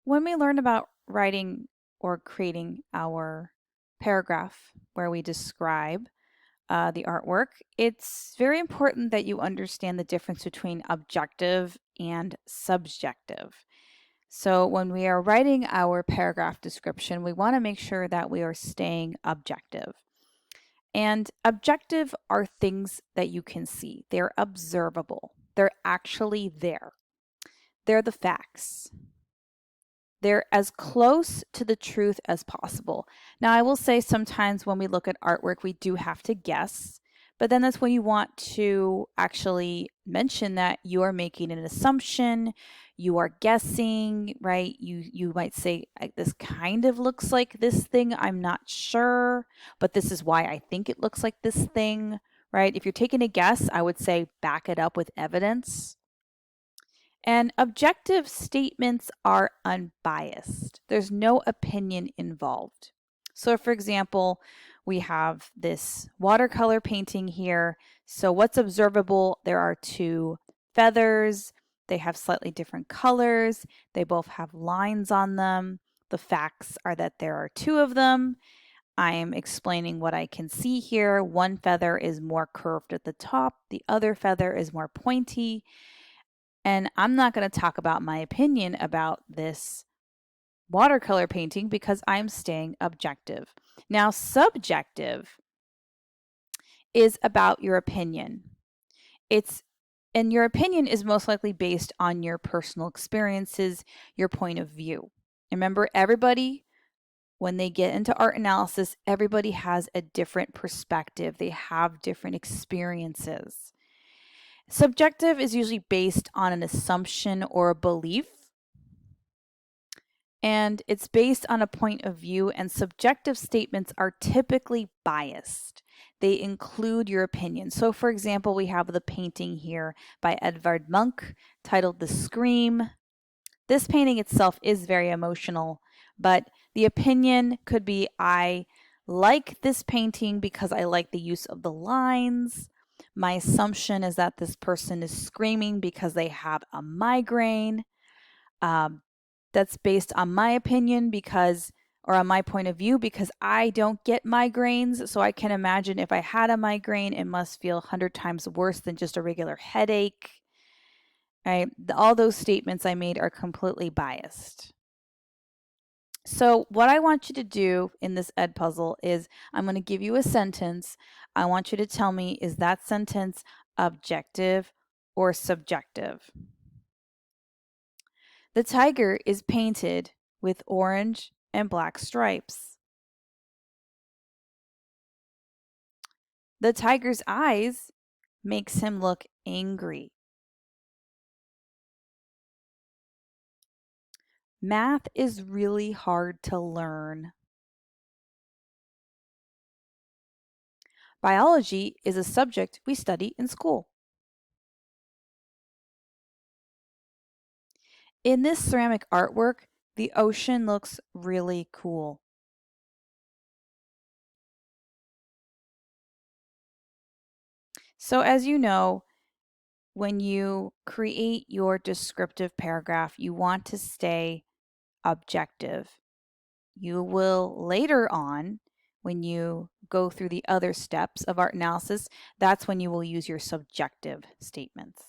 When we learn about writing or creating our paragraph where we describe the artwork, it's very important that you understand the difference between objective and subjective. So, when we are writing our paragraph description, we want to make sure that we are staying objective. And objective are things that you can see, they're observable, they're actually there, they're the facts. They're as close to the truth as possible. Now, I will say sometimes when we look at artwork, we do have to guess, but then that's when you want to actually mention that you are making an assumption, you are guessing, right? You might say, this kind of looks like this thing, I'm not sure, but this is why I think it looks like this thing, right? If you're taking a guess, I would say back it up with evidence. And objective statements are unbiased. There's no opinion involved. So, for example, we have this watercolor painting here. So, what's observable? There are two feathers. They have slightly different colors. They both have lines on them. The facts are that there are two of them. I am explaining what I can see here. One feather is more curved at the top, the other feather is more pointy. And I'm not going to talk about my opinion about this watercolor painting because I'm staying objective. Now, subjective is about your opinion. And your opinion is most likely based on your personal experiences, your point of view. Remember, everybody, when they get into art analysis, everybody has a different perspective. They have different experiences. Subjective is usually based on an assumption or a belief, and it's based on a point of view, and subjective statements are typically biased. They include your opinion. So, for example, we have the painting here by Edvard Munch titled The Scream. This painting itself is very emotional, but the opinion could be, I like this painting because I like the use of the lines. My assumption is that this person is screaming because they have a migraine. That's based on my opinion or on my point of view, because I don't get migraines. So I can imagine if I had a migraine, it must feel 100 times worse than just a regular headache. Right? All those statements I made are completely biased. So what I want you to do in this Edpuzzle is I'm going to give you a sentence. I want you to tell me, is that sentence objective or subjective? The tiger is painted with orange and black stripes. The tiger's eyes makes him look angry. Math is really hard to learn. Biology is a subject we study in school. In this ceramic artwork, the ocean looks really cool. So as you know, when you create your descriptive paragraph, you want to stay objective. You will later on, when you go through the other steps of art analysis, that's when you will use your subjective statements.